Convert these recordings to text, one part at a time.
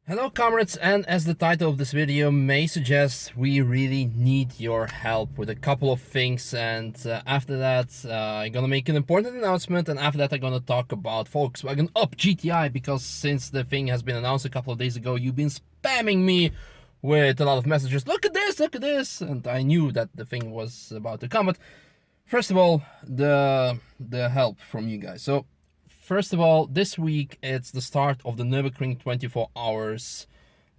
Hello comrades, and as the title of this video may suggest, we really need your help with a couple of things, and after that I'm gonna make an important announcement, and after that I'm gonna talk about Volkswagen Up GTI, because since the thing has been announced a couple of days ago, you've been spamming me with a lot of messages. Look at this, and I knew that the thing was about to come. But first of all, the help from you guys. So first of all, this week it's the start of the Nürburgring 24 hours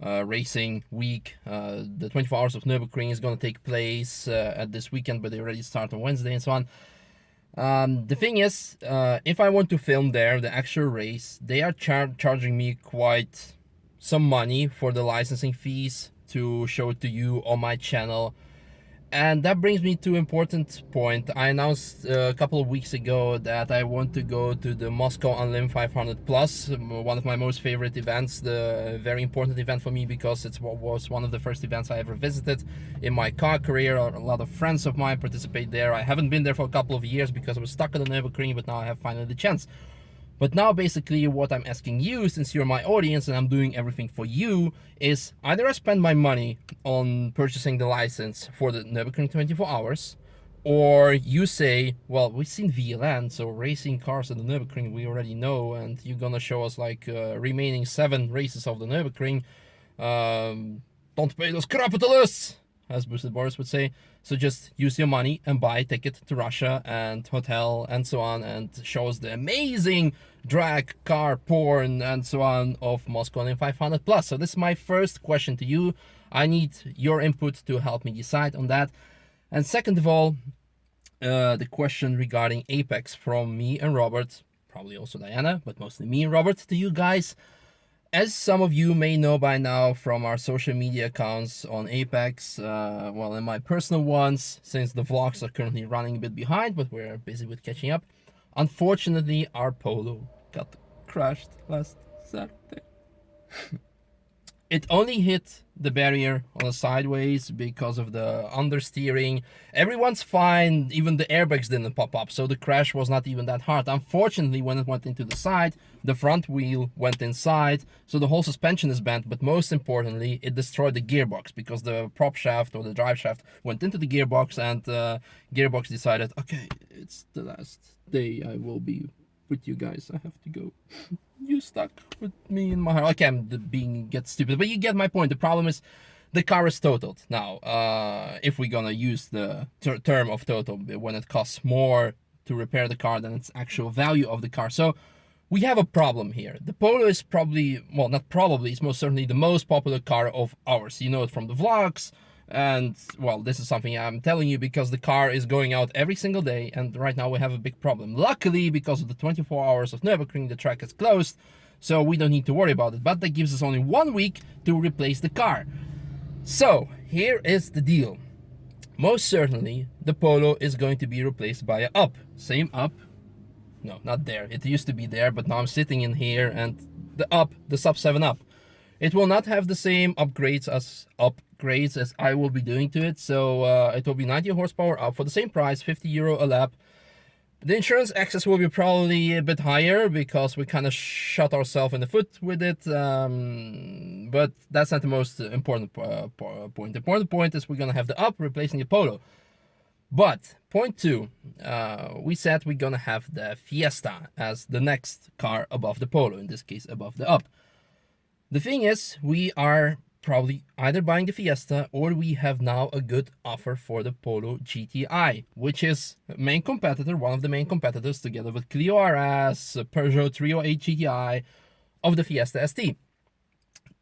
racing week. The 24 hours of Nürburgring is going to take place at this weekend, but they already start on Wednesday and so on. The thing is, if I want to film there, the actual race, they are charging me quite some money for the licensing fees to show it to you on my channel. And that brings me to an important point. I announced a couple of weeks ago that I want to go to the Moscow Unlim 500 Plus, one of my most favorite events, the very important event for me because it was one of the first events I ever visited in my car career. A lot of friends of mine participate there. I haven't been there for a couple of years because I was stuck on the Nürburgring, but now I have finally the chance. But now basically what I'm asking you, since you're my audience and I'm doing everything for you, is either I spend my money on purchasing the license for the Nürburgring 24 hours, or you say, well, we've seen VLN, so racing cars at the Nürburgring we already know, and you're gonna show us like remaining 7 races of the Nürburgring. Don't pay those capitalists, as Boosted Boris would say. So just use your money and buy a ticket to Russia and hotel and so on, and show us the amazing drag car porn and so on of Moscow Unlim 500 Plus. So this is my first question to you. I need your input to help me decide on that. And second of all, the question regarding Apex from me and Robert, probably also Diana, but mostly me and Robert, to you guys. As some of you may know by now from our social media accounts on Apex, well, in my personal ones, since the vlogs are currently running a bit behind, but we're busy with catching up, unfortunately our Polo got crashed last Saturday. It only hit the barrier on the sideways because of the understeering. Everyone's fine, even the airbags didn't pop up, so the crash was not even that hard. Unfortunately, when it went into the side, the front wheel went inside, so the whole suspension is bent, but most importantly, it destroyed the gearbox because the prop shaft or the drive shaft went into the gearbox, and gearbox decided, okay, it's the last day I will be with you guys, I have to go. You stuck with me in my heart. Okay, I'm get stupid, but you get my point. The problem is the car is totaled. Now, if we're gonna use the term of total, when it costs more to repair the car than its actual value of the car. So we have a problem here. The Polo is probably, well, not probably, it's most certainly the most popular car of ours. You know it from the vlogs. And well, this is something I'm telling you because the car is going out every single day, and right now we have a big problem. Luckily, because of the 24 hours of Nürburgring, the track is closed, so we don't need to worry about it, but that gives us only 1 week to replace the car. So here is the deal. Most certainly the Polo is going to be replaced by a Up. Same Up. No, not there. It used to be there, but now I'm sitting in here, and the Up, the Sub 7 Up. It will not have the same upgrades as I will be doing to it. So it will be 90 horsepower up for the same price, 50 euro a lap. The insurance access will be probably a bit higher because we kind of shot ourselves in the foot with it. But that's not the most important point. The important point is we're going to have the Up replacing the Polo. But point 2, we said we're going to have the Fiesta as the next car above the Polo, in this case above the Up. The thing is, we are probably either buying the Fiesta or we have now a good offer for the Polo GTI, which is main competitor, one of the main competitors, together with Clio RS, Peugeot 308 GTI of the Fiesta ST.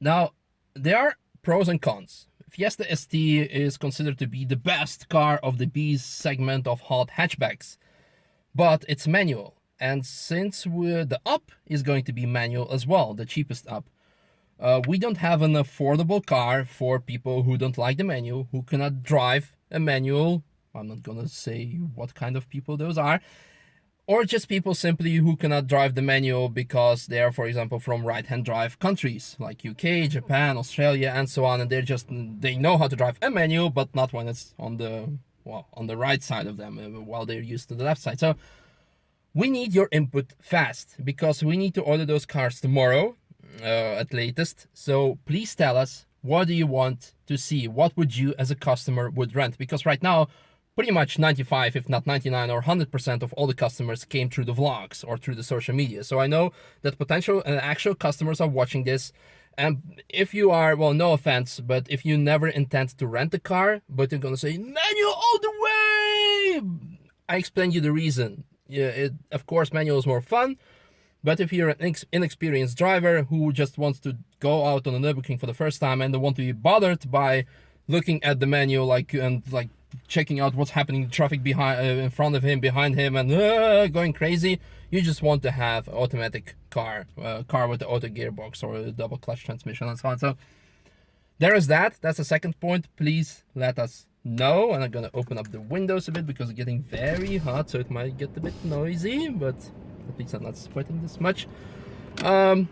Now, there are pros and cons. Fiesta ST is considered to be the best car of the B segment of hot hatchbacks, but it's manual. And since the Up is going to be manual as well, the cheapest Up, we don't have an affordable car for people who don't like the manual, who cannot drive a manual. I'm not gonna say what kind of people those are, or just people simply who cannot drive the manual because they are, for example, from right-hand drive countries like UK, Japan, Australia, and so on, and they know how to drive a manual, but not when it's on the right side of them, while they're used to the left side. So we need your input fast because we need to order those cars tomorrow. at latest. So please tell us, what do you want to see? What would you as a customer would rent? Because right now, pretty much 95, if not 99 or 100% of all the customers came through the vlogs or through the social media. So I know that potential and actual customers are watching this. And if you are, well, no offense, but if you never intend to rent a car, but you're gonna say manual all the way, I explained you the reason. Yeah, of course, manual is more fun. But if you're an inexperienced driver who just wants to go out on a Nürburgring for the first time and don't want to be bothered by looking at the manual, and checking out what's happening in traffic behind, in front of him, behind him, and going crazy, you just want to have an automatic car with the auto gearbox or a double clutch transmission and so on. So there is that. That's the second point. Please let us know. And I'm gonna open up the windows a bit because it's getting very hot, so it might get a bit noisy, but at least I'm not sweating this much. Whoa!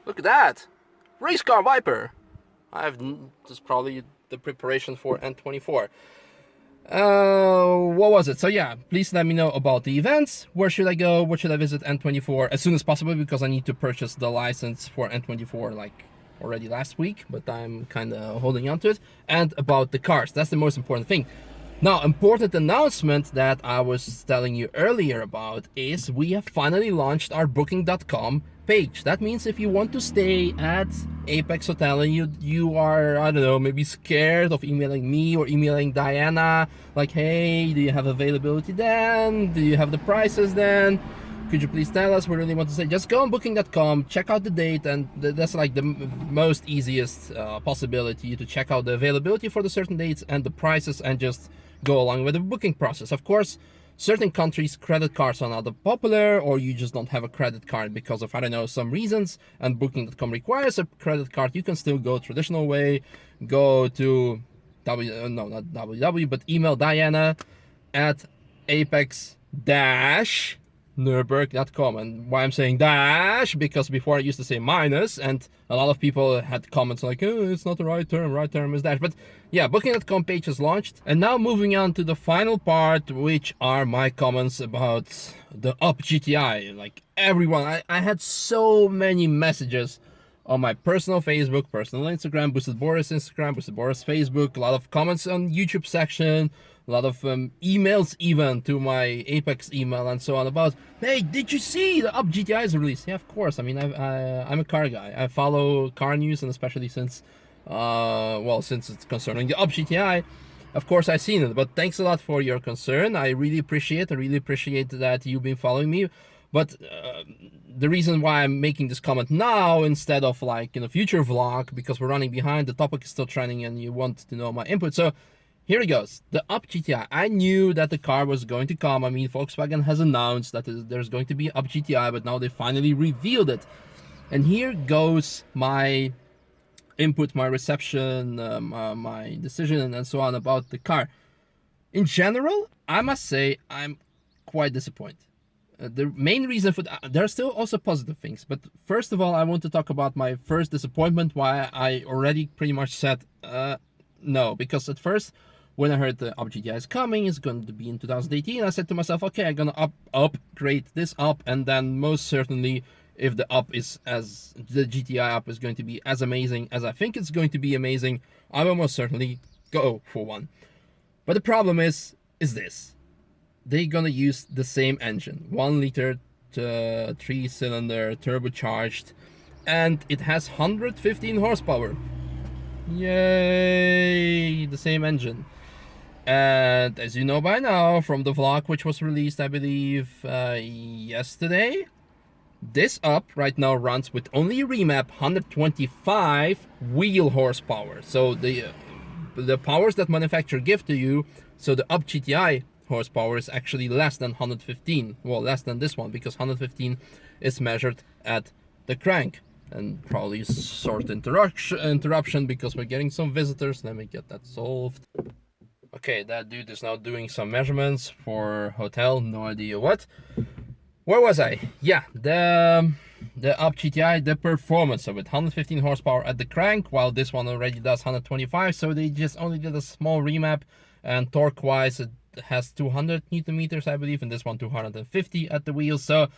Look at that! Race car Viper! This is probably the preparation for N24. What was it? So yeah, please let me know about the events. Where should I go? Where should I visit N24 as soon as possible, because I need to purchase the license for N24 already last week, but I'm kind of holding on to it. And about the cars, that's the most important thing. Now, important announcement that I was telling you earlier about is we have finally launched our booking.com page. That means if you want to stay at Apex Hotel and you are, I don't know, maybe scared of emailing me or emailing Diana, like, hey, do you have availability then? Do you have the prices then? Could you please tell us? We really want to say, just go on booking.com, check out the date, and that's like the most easiest possibility to check out the availability for the certain dates and the prices, and just go along with the booking process. Of course, certain countries credit cards are not that popular, or you just don't have a credit card because of, I don't know, some reasons, and booking.com requires a credit card. You can still go traditional way, go to not www, but email Diana at apex Nürburg.com. And why I'm saying dash, because before I used to say minus, and a lot of people had comments like, oh, it's not the right term is dash. But yeah, booking.com page is launched. And now moving on to the final part, which are my comments about the Up GTI. Like everyone, I had so many messages on my personal Facebook, personal Instagram, Boosted Boris Instagram, Boosted Boris Facebook, a lot of comments on YouTube section, a lot of emails even to my Apex email and so on about, hey, did you see the Up GTI's release? Yeah, of course. I mean, I'm a car guy. I follow car news, and especially since it's concerning the Up GTI, of course I've seen it. But thanks a lot for your concern. I really appreciate that you've been following me. But the reason why I'm making this comment now instead of like in a future vlog, because we're running behind, the topic is still trending and you want to know my input. So here it goes. The Up GTI. I knew that the car was going to come. I mean, Volkswagen has announced that there's going to be Up GTI, but now they finally revealed it. And here goes my input, my reception, my decision, and so on about the car. In general, I must say I'm quite disappointed. The main reason for that, there are still also positive things, but first of all, I want to talk about my first disappointment, why I already pretty much said no, because at first, when I heard the Up GTI is coming, it's going to be in 2018, I said to myself, okay, I'm gonna upgrade this Up, and then most certainly, if the Up is as the GTI Up is going to be as amazing as I think it's going to be amazing, I will most certainly go for one. But the problem is this. They're gonna use the same engine, 1 liter to 3-cylinder turbocharged, and it has 115 horsepower. Yay, the same engine. And as you know by now from the vlog, which was released I believe yesterday, this Up right now runs with only remap 125 wheel horsepower. So the powers that manufacturer give to you, so the Up GTI horsepower is actually less than 115. Well, less than this one, because 115 is measured at the crank. And probably short interruption because we're getting some visitors. Let me get that solved. Okay, that dude is now doing some measurements for hotel, no idea what. Where was I? Yeah, the Up GTI, the performance of it, 115 horsepower at the crank, while this one already does 125. So they just only did a small remap, and torque wise it has 200 newton meters I believe, and this one 250 at the wheels. So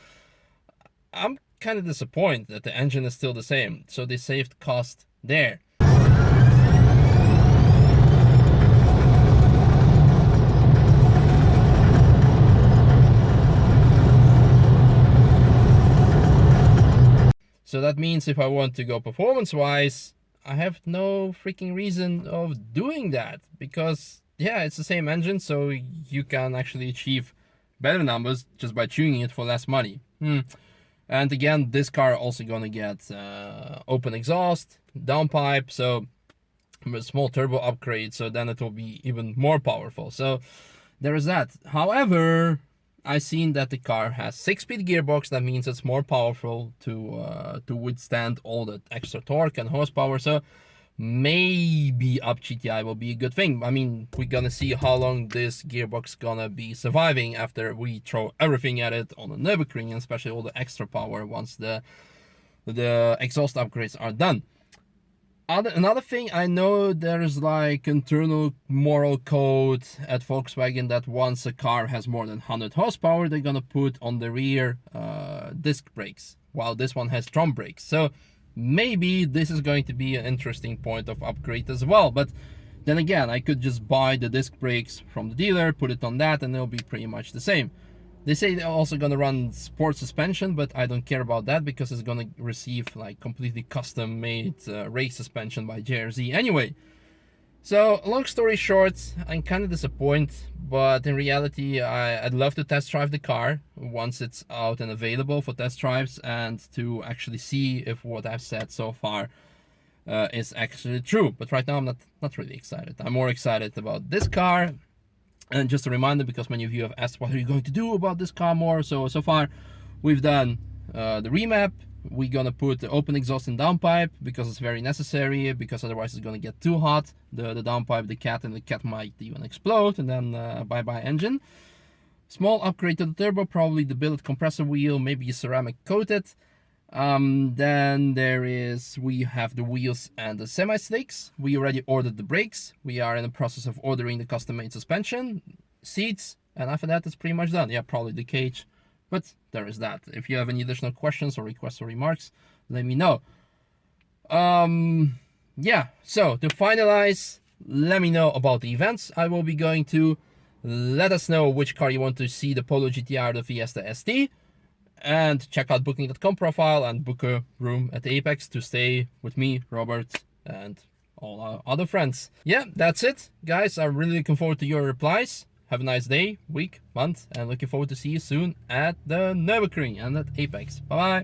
I'm kind of disappointed that the engine is still the same, so they saved cost there. So that means if I want to go performance-wise, I have no freaking reason of doing that, because yeah, it's the same engine, so you can actually achieve better numbers just by tuning it for less money. And again, this car also gonna get open exhaust, downpipe, so a small turbo upgrade, so then it will be even more powerful. So there is that. However, I seen that the car has 6-speed gearbox. That means it's more powerful to withstand all that extra torque and horsepower. So maybe Up GTI will be a good thing. I mean, we're gonna see how long this gearbox gonna be surviving after we throw everything at it on the Nürburgring, and especially all the extra power once the exhaust upgrades are done. Another thing, I know there's like internal moral code at Volkswagen that once a car has more than 100 horsepower, they're gonna put on the rear disc brakes, while this one has drum brakes. So maybe this is going to be an interesting point of upgrade as well. But then again, I could just buy the disc brakes from the dealer, put it on that, and it'll be pretty much the same. They say they're also gonna run sport suspension, but I don't care about that because it's gonna receive like completely custom made race suspension by JRZ anyway. So long story short, I'm kind of disappointed, but in reality I'd love to test drive the car once it's out and available for test drives, and to actually see if what I've said so far is actually true. But right now I'm not really excited. I'm more excited about this car. And just a reminder, because many of you have asked what are you going to do about this car more. So far we've done the remap. We're gonna put the open exhaust and downpipe because it's very necessary, because otherwise it's gonna get too hot, the downpipe, the cat might even explode, and then bye-bye engine. Small upgrade to the turbo, probably the billet compressor wheel, maybe ceramic coated. Then we have the wheels and the semi-slicks. We already ordered the brakes. We are in the process of ordering the custom-made suspension, seats, and after that it's pretty much done. Yeah, probably the cage, but there is that. If you have any additional questions or requests or remarks, let me know. Yeah, so to finalize, let me know about the events I will be going to. Let us know which car you want to see, the Polo GTI or the Fiesta ST. And check out booking.com profile and book a room at the Apex to stay with me, Robert, and all our other friends. Yeah, that's it, guys. I'm really looking forward to your replies. Have a nice day, week, month, and looking forward to see you soon at the Nürburgring and at Apex. Bye-bye.